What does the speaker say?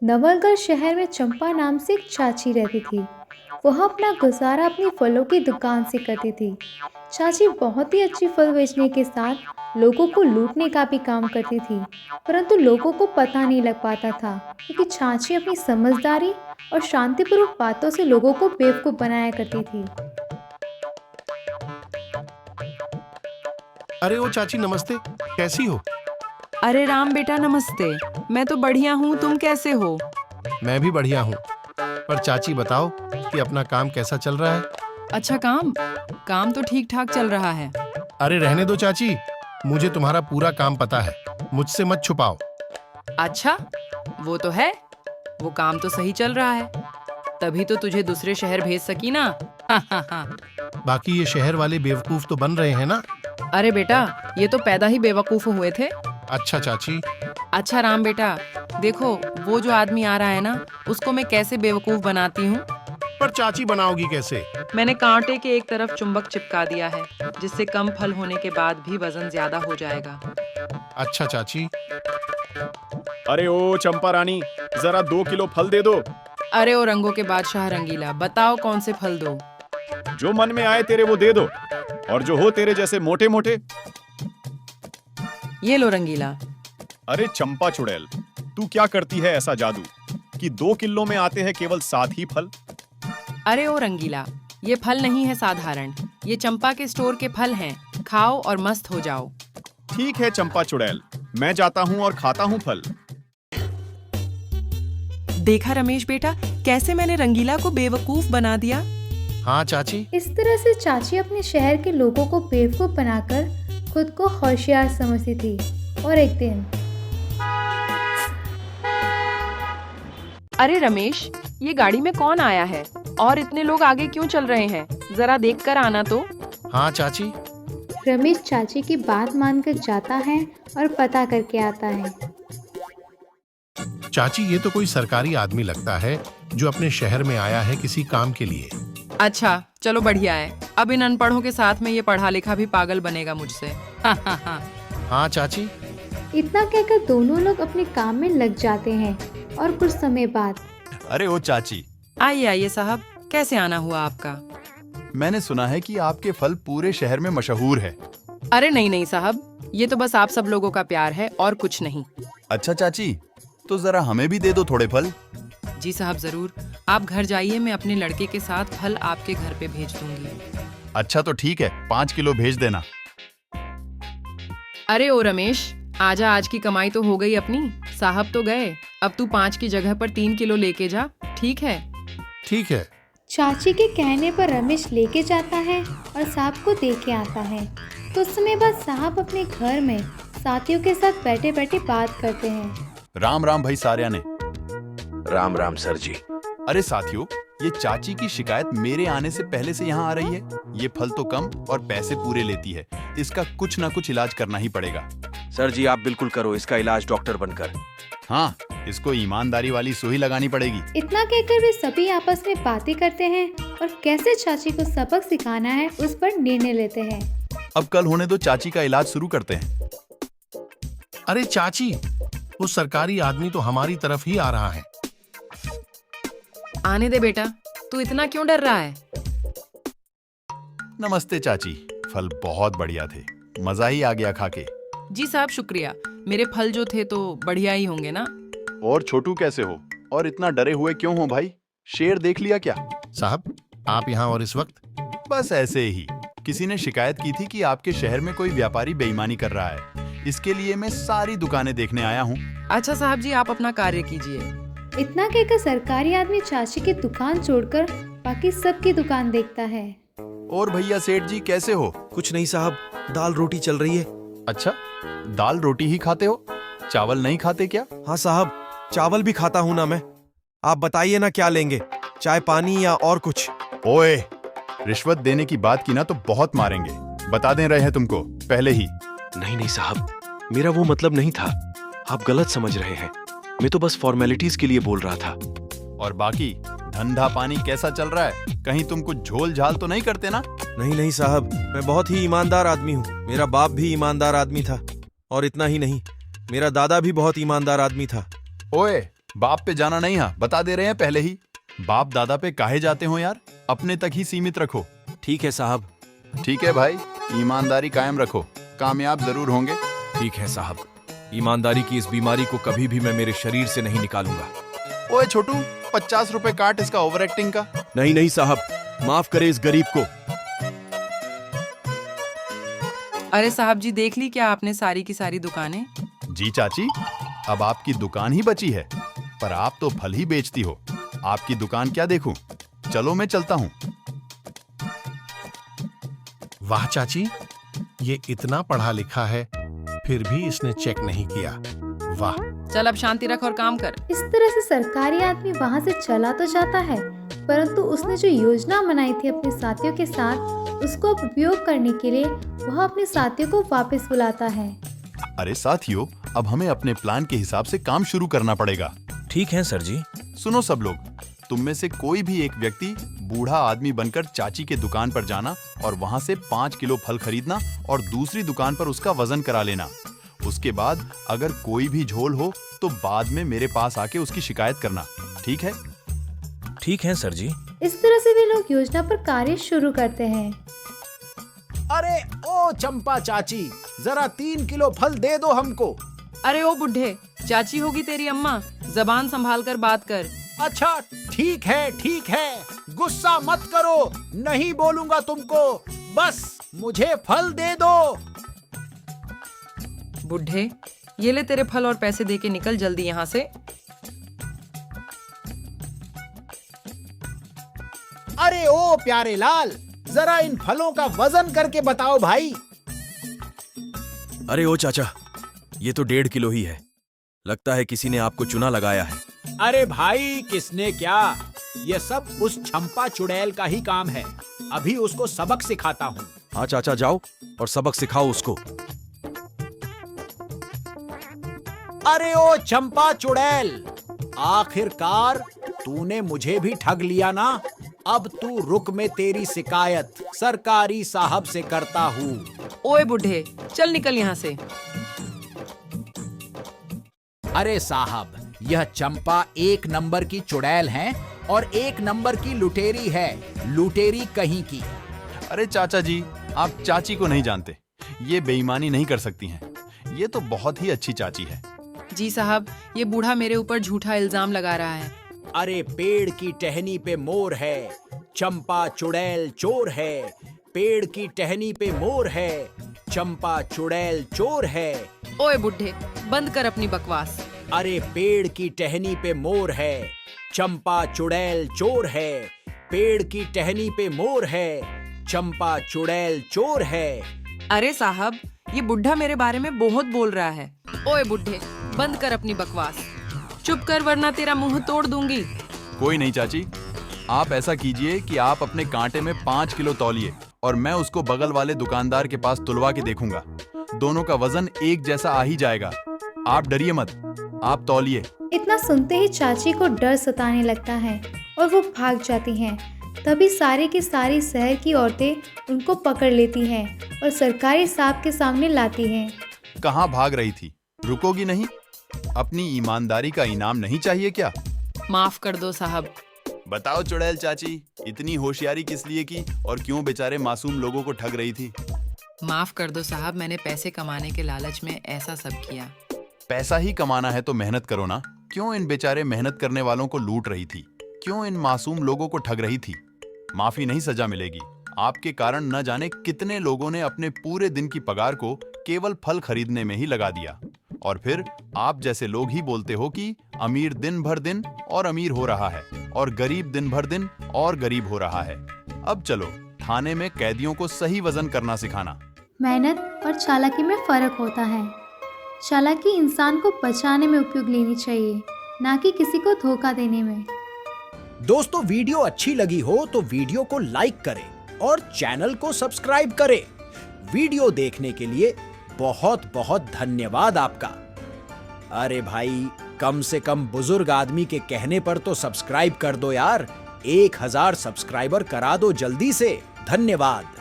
नवलगढ़ शहर में चंपा नाम से एक चाची रहती थी। वह अपना गुजारा अपनी फलों की दुकान से करती थी। चाची बहुत ही अच्छी फल बेचने के साथ लोगों को लूटने का भी काम करती थी, परंतु लोगों को पता नहीं लग पाता था क्योंकि चाची अपनी समझदारी और शांतिपूर्वक बातों से लोगों को बेवकूफ़ बनाया करती थी। अरे ओ चाची नमस्ते, कैसी हो? अरे राम बेटा नमस्ते। मैं तो बढ़िया हूँ, तुम कैसे हो? मैं भी बढ़िया हूँ। पर चाची बताओ कि अपना काम कैसा चल रहा है? अच्छा काम तो ठीक ठाक चल रहा है। अरे रहने दो चाची, मुझे तुम्हारा पूरा काम पता है, मुझसे मत छुपाओ। अच्छा वो तो है, वो काम तो सही चल रहा है, तभी तो तुझे दूसरे शहर भेज सकी ना। बाकी ये शहर वाले बेवकूफ तो बन रहे हैं ना? अरे बेटा ये तो पैदा ही बेवकूफ हुए थे। अच्छा चाची। अच्छा राम बेटा, देखो वो जो आदमी आ रहा है ना, उसको मैं कैसे बेवकूफ बनाती हूँ। पर चाची बनाओगी कैसे? मैंने कांटे के एक तरफ चुंबक चिपका दिया है, जिससे कम फल होने के बाद भी वजन ज्यादा हो जाएगा। अच्छा चाची। अरे ओ चंपा रानी, जरा 2 किलो फल दे दो। अरे ओ रंगों के बादशाह रंगीला, बताओ कौन से फल दो। जो मन में आए तेरे वो दे दो, और जो हो तेरे जैसे मोटे मोटे। ये लो रंगीला। अरे चंपा चुड़ैल, तू क्या करती है ऐसा जादू कि 2 किलो में आते हैं केवल 7 ही फल? अरे ओ रंगीला, ये फल नहीं है साधारण, ये चंपा के स्टोर के फल हैं। खाओ और मस्त हो जाओ। ठीक है चंपा चुड़ैल, मैं जाता हूँ और खाता हूँ फल। देखा रमेश बेटा, कैसे मैंने रंगीला को बेवकूफ बना दिया। हाँ चाची। इस तरह से चाची अपने शहर के लोगों को बेवकूफ़ बनाकर खुद को होशियार समझती थी। और एक दिन अरे रमेश, ये गाड़ी में कौन आया है और इतने लोग आगे क्यों चल रहे हैं? जरा देख कर आना तो। हाँ चाची। रमेश चाची की बात मानकर जाता है और पता करके आता है। चाची ये तो कोई सरकारी आदमी लगता है जो अपने शहर में आया है किसी काम के लिए। अच्छा चलो बढ़िया है, अब इन अनपढ़ों के साथ में ये पढ़ा लिखा भी पागल बनेगा मुझसे। हाँ चाची। इतना कहकर दोनों लोग अपने काम में लग जाते हैं और कुछ समय बाद अरे ओ चाची, आइए आइए साहब, कैसे आना हुआ आपका? मैंने सुना है कि आपके फल पूरे शहर में मशहूर है। अरे नहीं नहीं साहब, ये तो बस आप सब लोगों का प्यार है और कुछ नहीं। अच्छा चाची, तो जरा हमें भी दे दो थोड़े फल। जी साहब जरूर, आप घर जाइए, मैं अपने लड़के के साथ फल आपके घर पे भेज दूंगी। अच्छा तो ठीक है, 5 किलो भेज देना। अरे ओ रमेश, आजा, आज की कमाई तो हो गई अपनी। साहब तो गए, अब तू 5 की जगह पर 3 किलो लेके जा, ठीक है? ठीक है। चाची के कहने पर रमेश लेके जाता है और साहब को दे के आता है। कुछ समय बाद साहब अपने घर में साथियों के साथ बैठे बैठे बात करते हैं। राम राम भाई सारिया ने। राम राम सर जी। अरे साथियों, ये चाची की शिकायत मेरे आने से पहले से यहाँ आ रही है। ये फल तो कम और पैसे पूरे लेती है, इसका कुछ ना कुछ इलाज करना ही पड़ेगा। सर जी आप बिल्कुल करो इसका इलाज डॉक्टर बनकर। हाँ, इसको ईमानदारी वाली सुई लगानी पड़ेगी। इतना कहकर वे सभी आपस में बातें करते हैं और कैसे चाची को सबक सिखाना है उस पर निर्णय लेते हैं। अब कल होने दो, चाची का इलाज शुरू करते हैं। अरे चाची, वो सरकारी आदमी तो हमारी तरफ ही आ रहा है। आने दे बेटा, तू इतना क्यों डर रहा है? नमस्ते चाची, फल बहुत बढ़िया थे, मजा ही आ गया खा के। जी साहब शुक्रिया, मेरे फल जो थे तो बढ़िया ही होंगे ना। और छोटू कैसे हो और इतना डरे हुए क्यों हो भाई? शेर देख लिया क्या? साहब आप यहाँ और इस वक्त? बस ऐसे ही, किसी ने शिकायत की थी कि आपके शहर में कोई व्यापारी बेईमानी कर रहा है। इसके लिए मैं सारी दुकानें देखने आया हूँ। अच्छा साहब जी, आप अपना कार्य कीजिए। इतना कहकर सरकारी आदमी चाची की दुकान छोड़कर बाकी सबकी दुकान देखता है। और भैया सेठ जी कैसे हो? कुछ नहीं साहब, दाल रोटी चल रही है। अच्छा, दाल रोटी ही खाते हो, चावल नहीं खाते क्या? हाँ साहब, चावल भी खाता हूँ ना मैं। आप बताइए ना क्या लेंगे, चाय पानी या और कुछ? ओए, रिश्वत देने की बात की ना तो बहुत मारेंगे, बता दे रहे हैं तुमको पहले ही। नहीं नहीं साहब, मेरा वो मतलब नहीं था, आप गलत समझ रहे हैं। मैं तो बस फॉर्मेलिटीज के लिए बोल रहा था। और बाकी धंधा पानी कैसा चल रहा है? कहीं तुम कुछ झोल झाल तो नहीं करते ना? नहीं नहीं साहब, मैं बहुत ही ईमानदार आदमी हूँ। मेरा बाप भी ईमानदार आदमी था, और इतना ही नहीं, मेरा दादा भी बहुत ईमानदार आदमी था। ओए, बाप पे जाना नहीं, हाँ बता दे रहे हैं पहले ही। बाप दादा पे काहे जाते हो यार, अपने तक ही सीमित रखो। ठीक है साहब। ठीक है भाई, ईमानदारी कायम रखो, कामयाब जरूर होंगे। ठीक है साहब, ईमानदारी की इस बीमारी को कभी भी मैं मेरे शरीर से नहीं निकालूंगा। ओए छोटू, 50 रुपए काट इसका ओवर एक्टिंग का। नहीं नहीं साहब, माफ करे इस गरीब को। अरे साहब जी, देख ली क्या आपने सारी की सारी दुकानें? जी चाची, अब आपकी दुकान ही बची है, पर आप तो फल ही बेचती हो। आपकी दुकान क्या देखूं? चलो मैं चलता हूँ। वाह चाची, ये इतना पढ़ा लिखा है फिर भी इसने चेक नहीं किया। वाह। चल अब शांति रख और काम कर। इस तरह से सरकारी आदमी वहाँ से चला तो जाता है, परंतु उसने जो योजना बनाई थी अपने साथियों के साथ, उसको अब उपयोग करने के लिए वह अपने साथियों को वापस बुलाता है। अरे साथियों, अब हमें अपने प्लान के हिसाब से काम शुरू करना पड़ेगा। ठीक है सर जी। सुनो सब लोग, तुम में से कोई भी एक व्यक्ति बूढ़ा आदमी बनकर चाची के दुकान पर जाना और वहां से 5 किलो फल खरीदना और दूसरी दुकान पर उसका वजन करा लेना। उसके बाद अगर कोई भी झोल हो तो बाद में मेरे पास आके उसकी शिकायत करना, ठीक है? ठीक है सर जी। इस तरह से वे लोग योजना पर कार्य शुरू करते हैं। अरे ओ चंपा चाची, जरा 3 किलो फल दे दो हमको। अरे ओ बुढ़े, चाची होगी तेरी अम्मा, जबान संभाल कर बात कर। अच्छा ठीक है, गुस्सा मत करो, नहीं बोलूंगा तुमको, बस मुझे फल दे दो। बुढ़े, ये ले तेरे फल और पैसे दे के निकल जल्दी यहाँ से। अरे ओ प्यारे लाल, जरा इन फलों का वजन करके बताओ भाई। अरे ओ चाचा, ये तो 1.5 किलो ही है। लगता है किसी ने आपको चुना लगाया है। अरे भाई, किसने क्या, ये सब उस चंपा चुड़ैल का ही काम है। अभी उसको सबक सिखाता हूँ। हाँ चाचा, जाओ और सबक सिखाओ उसको। अरे ओ चंपा चुड़ैल, आखिरकार तूने मुझे भी ठग लिया ना। अब तू रुक, मैं तेरी शिकायत सरकारी साहब से करता हूँ। ओए बुढ़े, चल निकल यहाँ से। अरे साहब, यह चंपा 1 नंबर की चुड़ैल है और 1 नंबर की लुटेरी है, लुटेरी कहीं की। अरे चाचा जी, आप चाची को नहीं जानते, ये बेईमानी नहीं कर सकती हैं। ये तो बहुत ही अच्छी चाची है। जी साहब, ये बूढ़ा मेरे ऊपर झूठा इल्जाम लगा रहा है। अरे पेड़ की टहनी पे मोर है, चंपा चुड़ैल चोर है। पेड़ की टहनी पे मोर है, चंपा चुड़ैल चोर है। ओए बुढ़े, बंद कर अपनी बकवास। अरे पेड़ की टहनी पे मोर है, चंपा चुड़ैल चोर है। पेड़ की टहनी पे मोर है, चंपा चुड़ैल चोर है। अरे साहब, ये बुढ़ा मेरे बारे में बहुत बोल रहा है। ओए बुढ़े, बंद कर अपनी बकवास। चुप कर वरना तेरा मुंह तोड़ दूंगी। कोई नहीं चाची, आप ऐसा कीजिए कि आप अपने कांटे में 5 किलो तौलिए और मैं उसको बगल वाले दुकानदार के पास तुलवा के देखूंगा। दोनों का वजन एक जैसा आ ही जाएगा। आप डरिए मत, आप तौलिए। इतना सुनते ही चाची को डर सताने लगता है और वो भाग जाती हैं। तभी सारी की सारी शहर की औरतें उनको पकड़ लेती हैं और सरकारी साहब के सामने लाती हैं। कहाँ भाग रही थी? रुकोगी नहीं? अपनी ईमानदारी का इनाम नहीं चाहिए क्या? माफ कर दो साहब। बताओ चुड़ैल चाची, इतनी होशियारी किस लिए की और क्यों बेचारे मासूम लोगों को ठग रही थी? माफ कर दो साहब, मैंने पैसे कमाने के लालच में ऐसा सब किया। पैसा ही कमाना है तो मेहनत करो ना। क्यों इन बेचारे मेहनत करने वालों को लूट रही थी? क्यों इन मासूम लोगों को ठग रही थी? माफी नहीं, सजा मिलेगी। आपके कारण न जाने कितने लोगों ने अपने पूरे दिन की पगार को केवल फल खरीदने में ही लगा दिया। और फिर आप जैसे लोग ही बोलते हो कि अमीर दिन भर दिन और अमीर हो रहा है और गरीब दिन भर दिन और गरीब हो रहा है। अब चलो थाने में कैदियों को सही वजन करना सिखाना। मेहनत और चालाकी में फर्क होता है। चालाकी इंसान को बचाने में उपयोग लेनी चाहिए, ना कि किसी को धोखा देने में। दोस्तों, वीडियो अच्छी लगी हो तो वीडियो को लाइक करें और चैनल को सब्सक्राइब करें। वीडियो देखने के लिए बहुत बहुत धन्यवाद आपका। अरे भाई, कम से कम बुजुर्ग आदमी के कहने पर तो सब्सक्राइब कर दो यार। 1000 सब्सक्राइबर करा दो जल्दी से। धन्यवाद।